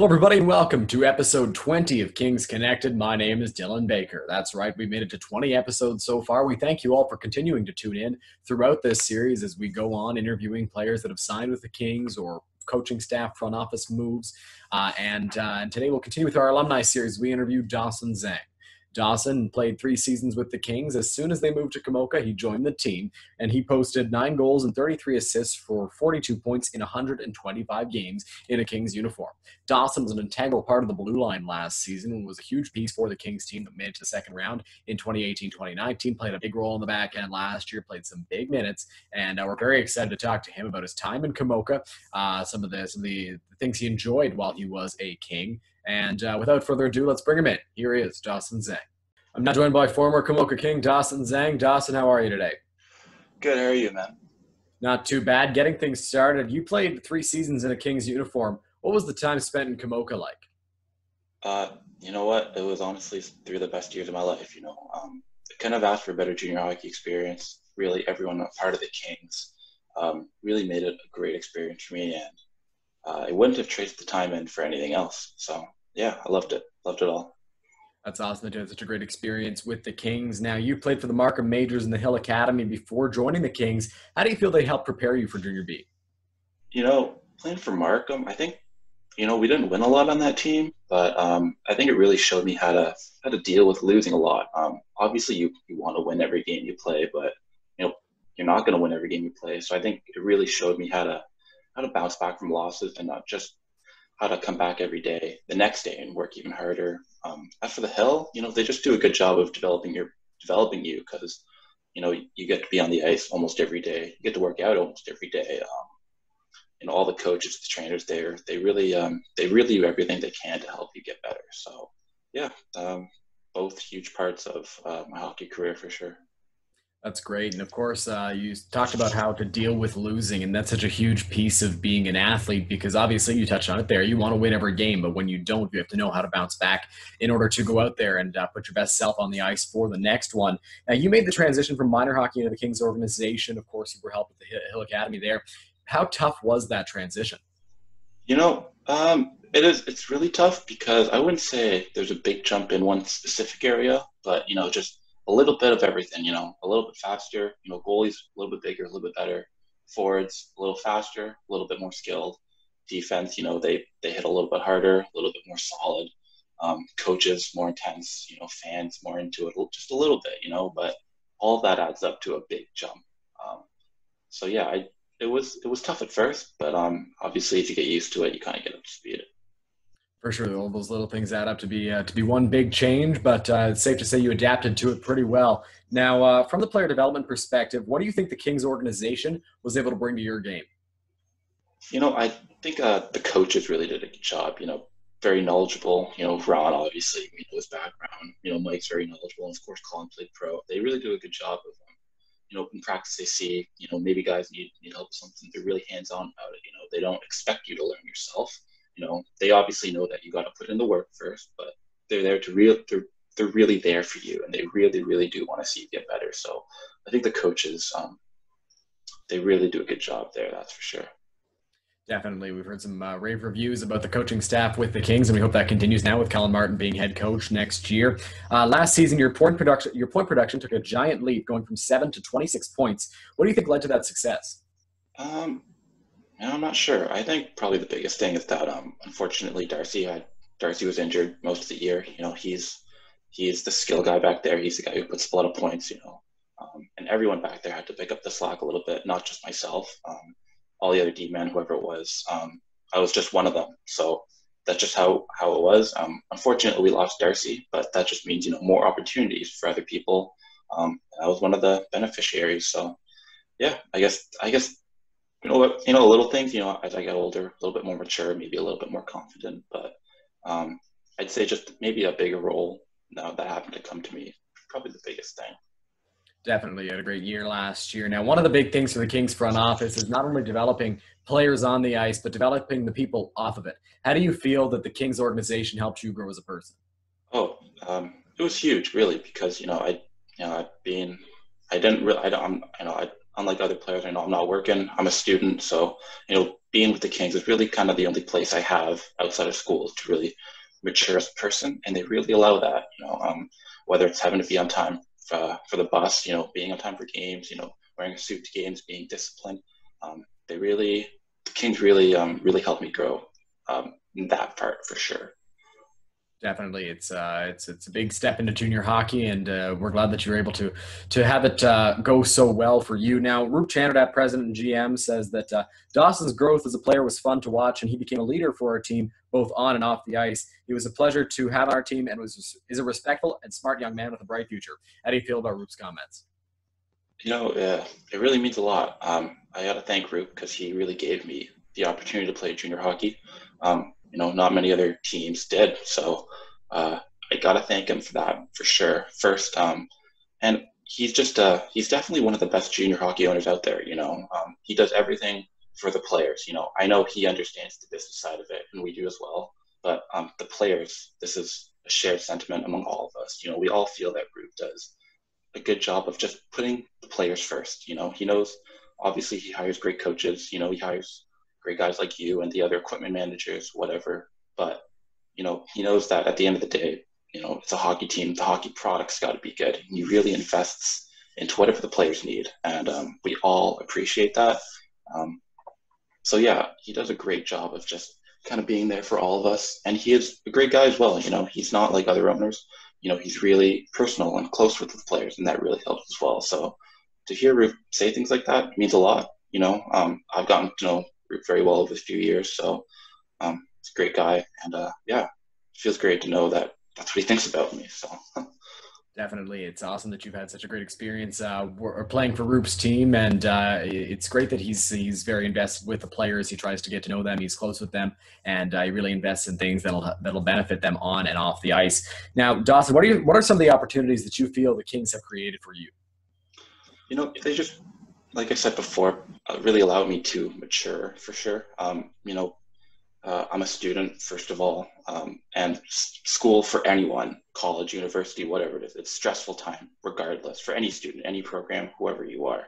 Hello, everybody, and welcome to episode 20 of Kings Connected. My name is Dylan Baker. That's right, we made it to 20 episodes so far. We thank you all for continuing to tune in throughout this series as we go on interviewing players that have signed with the Kings or coaching staff, front office moves. And today we'll continue with our alumni series. We interviewed Dowson Zheng. Dawson played 3 seasons with the Kings. As soon as they moved to Komoka, he joined the team, and he posted 9 goals and 33 assists for 42 points in 125 games in a Kings uniform. Dawson was an integral part of the blue line last season and was a huge piece for the Kings team that made it to the second round in 2018-2019, played a big role in the back end last year, played some big minutes, and we're very excited to talk to him about his time in Komoka, some of the things he enjoyed while he was a King. And without further ado, let's bring him in. Here he is, Dowson Zheng. I'm now joined by former Komoka King Dowson Zheng. Dawson, how are you today? Good. How are you, man? Not too bad. Getting things started. You played 3 seasons in a Kings uniform. What was the time spent in Komoka like? You know what? It was honestly 3 of the best years of my life. I kind of asked for a better junior hockey experience. Really, everyone a part of the Kings really made it a great experience for me, and I wouldn't have traded the time in for anything else. So, yeah, I loved it. Loved it all. That's awesome that you had such a great experience with the Kings. Now, you played for the Markham Majors and the Hill Academy before joining the Kings. How do you feel they helped prepare you for Junior B? Playing for Markham, I think, we didn't win a lot on that team, but I think it really showed me how to deal with losing a lot. Obviously, you want to win every game you play, but, you're not going to win every game you play. So I think it really showed me how to bounce back from losses and not just how to come back every day, the next day, and work even harder. As for the Hill, they just do a good job of developing you because, you get to be on the ice almost every day. You get to work out almost every day. All the coaches, the trainers there, they really do everything they can to help you get better. So, yeah, both huge parts of my hockey career for sure. That's great. And of course, you talked about how to deal with losing, and that's such a huge piece of being an athlete because obviously you touched on it there. You want to win every game, but when you don't, you have to know how to bounce back in order to go out there and put your best self on the ice for the next one. Now, you made the transition from minor hockey into the Kings organization. Of course, you were helped with the Hill Academy there. How tough was that transition? It's really tough because I wouldn't say there's a big jump in one specific area, but, just a little bit of everything, a little bit faster, goalies a little bit bigger, a little bit better, forwards a little faster, a little bit more skilled, defense, they hit a little bit harder, a little bit more solid, coaches more intense, fans more into it, just a little bit, but all of that adds up to a big jump. So yeah, it was tough at first, but obviously if you get used to it, you kind of get up to speed. For sure, all those little things add up to be one big change, but it's safe to say you adapted to it pretty well. Now, from the player development perspective, what do you think the Kings organization was able to bring to your game? I think the coaches really did a good job. Very knowledgeable. Ron obviously his background. Mike's very knowledgeable, and of course Colin played pro. They really do a good job of in practice they see maybe guys need help with something. They're really hands on about it. They don't expect you to learn yourself. They obviously know that you got to put in the work first, but they're there they're really there for you, and they really, really do want to see you get better. So I think the coaches, they really do a good job there. That's for sure. Definitely. We've heard some rave reviews about the coaching staff with the Kings, and we hope that continues now with Kellen Martin being head coach next year. Last season, your point production took a giant leap, going from 7 to 26 points. What do you think led to that success? I'm not sure. I think probably the biggest thing is that unfortunately Darcy was injured most of the year. He's the skill guy back there. He's the guy who puts a lot of points. And everyone back there had to pick up the slack a little bit. Not just myself. All the other D-men, whoever it was. I was just one of them. So that's just how it was. Unfortunately, we lost Darcy, but that just means more opportunities for other people. I was one of the beneficiaries. So yeah, I guess. Little things, as I got older, a little bit more mature, maybe a little bit more confident, but I'd say just maybe a bigger role now that happened to come to me, probably the biggest thing. Definitely had a great year last year. Now, one of the big things for the Kings front office is not only developing players on the ice, but developing the people off of it. How do you feel that the Kings organization helped you grow as a person? It was huge, really, because, I unlike other players, I know I'm not working. I'm a student, so being with the Kings is really kind of the only place I have outside of school to really mature as a person, and they really allow that. Whether it's having to be on time for the bus, being on time for games, wearing a suit to games, being disciplined. The Kings really helped me grow in that part for sure. Definitely, it's a big step into junior hockey, and we're glad that you're able to have it go so well for you. Now, Roop Chandradat, president and GM, says that Dawson's growth as a player was fun to watch, and he became a leader for our team both on and off the ice. He was a pleasure to have on our team, and is a respectful and smart young man with a bright future. How do you feel about Roop's comments? It really means a lot. I got to thank Roop because he really gave me the opportunity to play junior hockey. Not many other teams did, so I got to thank him for that for sure. First, and he's definitely one of the best junior hockey owners out there. He does everything for the players. I know he understands the business side of it, and we do as well. But the players, this is a shared sentiment among all of us. We all feel that Roop does a good job of just putting the players first. He knows, obviously he hires great coaches, he hires great guys like you and the other equipment managers, whatever. But, he knows that at the end of the day, it's a hockey team. The hockey product's got to be good. And he really invests into whatever the players need. And we all appreciate that. So yeah, he does a great job of just kind of being there for all of us. And he is a great guy as well. He's not like other owners. He's really personal and close with the players, and that really helps as well. So to hear Roop say things like that means a lot. I've gotten to know Roop very well over a few years, so he's a great guy, and it feels great to know that that's what he thinks about me. So Definitely, it's awesome that you've had such a great experience playing for Roop's team, and it's great that he's very invested with the players. He tries to get to know them. He's close with them, and he really invests in things that'll benefit them on and off the ice. Now, Dawson, what are some of the opportunities that you feel the Kings have created for you? They just, like I said before, really allowed me to mature for sure. I'm a student, first of all, and school for anyone, college, university, whatever it is, it's stressful time, regardless, for any student, any program, whoever you are.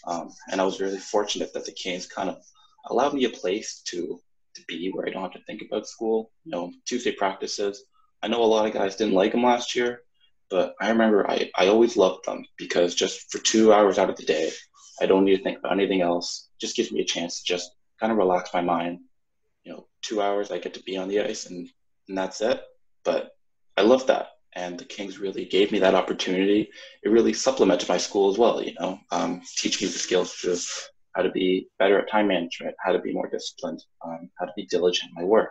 And I was really fortunate that the Canes kind of allowed me a place to be where I don't have to think about school. Tuesday practices. I know a lot of guys didn't like them last year, but I remember I always loved them because just for 2 hours out of the day, I don't need to think about anything else. It just gives me a chance to just kind of relax my mind. 2 hours I get to be on the ice and that's it. But I love that. And the Kings really gave me that opportunity. It really supplemented my school as well, teach me the skills to how to be better at time management, how to be more disciplined, how to be diligent in my work.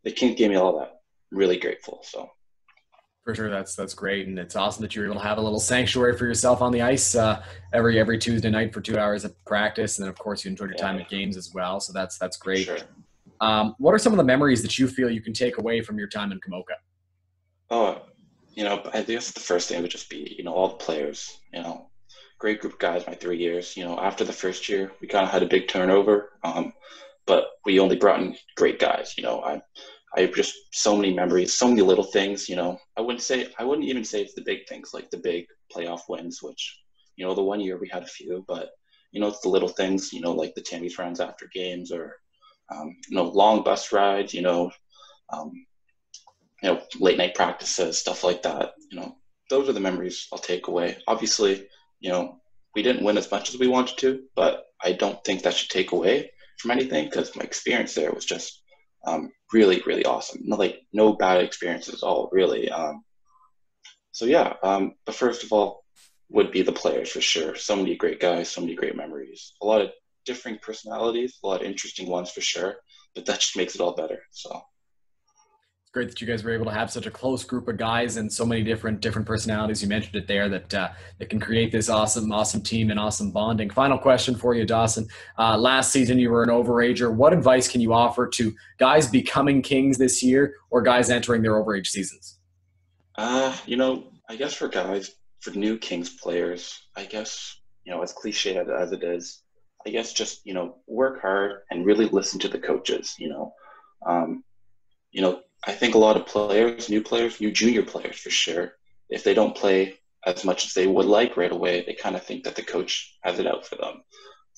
The Kings gave me all that. I'm really grateful. So For sure, that's great, and it's awesome that you're able to have a little sanctuary for yourself on the ice every Tuesday night for 2 hours of practice, and then of course you enjoyed your time at games as well. So that's great. Sure. What are some of the memories that you feel you can take away from your time in Kamoka? Oh, I guess the first thing would just be all the players. Great group of guys. My 3 years. After the first year, we kind of had a big turnover, but we only brought in great guys. I have just so many memories, so many little things, I wouldn't even say it's the big things, like the big playoff wins, which, the 1 year we had a few, but, it's the little things, like the Tammy's runs after games or, long bus rides, late night practices, stuff like that. Those are the memories I'll take away. Obviously, we didn't win as much as we wanted to, but I don't think that should take away from anything because my experience there was just really, really awesome. No bad experiences at all, really. But first of all would be the players for sure. So many great guys, so many great memories. A lot of differing personalities, a lot of interesting ones for sure, but that just makes it all better. So It's great that you guys were able to have such a close group of guys and so many different personalities. You mentioned it there that can create this awesome team and awesome bonding. Final question for you, Dawson. Last season you were an overager. What advice can you offer to guys becoming Kings this year or guys entering their overage seasons? I guess for guys, for new Kings players, I guess, as cliche as it is, I guess just, work hard and really listen to the coaches, I think a lot of players, new junior players for sure, if they don't play as much as they would like right away. They kind of think that the coach has it out for them,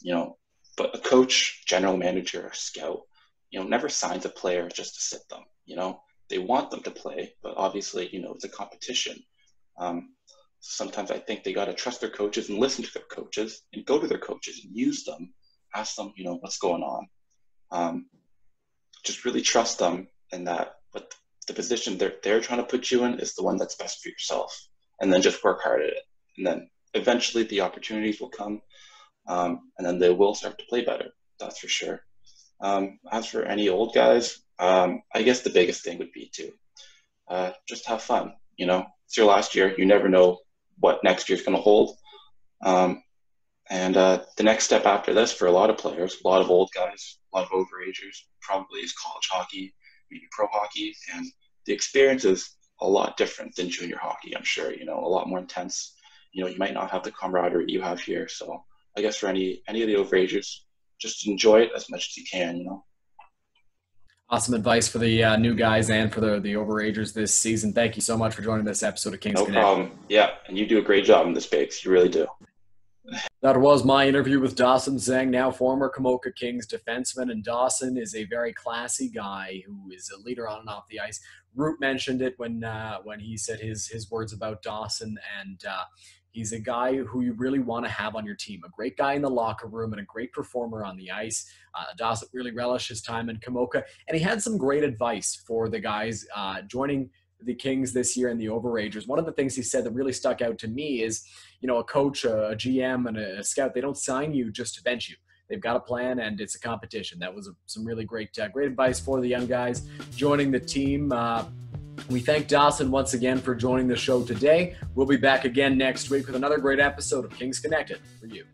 you know. But a coach, general manager, or scout, never signs a player just to sit them. They want them to play, but obviously, it's a competition. Sometimes I think they got to trust their coaches and listen to their coaches and go to their coaches and use them, ask them, what's going on. Just really trust them, and that but the position they're trying to put you in is the one that's best for yourself, and then just work hard at it. And then eventually the opportunities will come, and then they will start to play better. That's for sure. As for any old guys, I guess the biggest thing would be to just have fun. It's your last year. You never know what next year's going to hold. And the next step after this for a lot of players, a lot of old guys, a lot of overagers, probably is college hockey, maybe pro hockey. And the experience is a lot different than junior hockey, I'm sure, a lot more intense. You might not have the camaraderie you have here. So I guess for any of the overagers, just enjoy it as much as you can, Awesome advice for the new guys and for the overagers this season. Thank you so much for joining this episode of Kings Connect. No problem. Yeah, and you do a great job in this, Bakes. You really do. That was my interview with Dowson Zheng, now former Camoka Kings defenseman. And Dawson is a very classy guy who is a leader on and off the ice. Root mentioned it when he said his words about Dawson, and he's a guy who you really want to have on your team. A great guy in the locker room and a great performer on the ice. Dawson really relished his time in Camoka, and he had some great advice for the guys joining the Kings this year and the overagers. One of the things he said that really stuck out to me is, a coach, a GM, and a scout, they don't sign you just to bench you. They've got a plan, and it's a competition. That was some really great advice for the young guys joining the team. We thank Dawson once again for joining the show today. We'll be back again next week with another great episode of Kings Connected for you.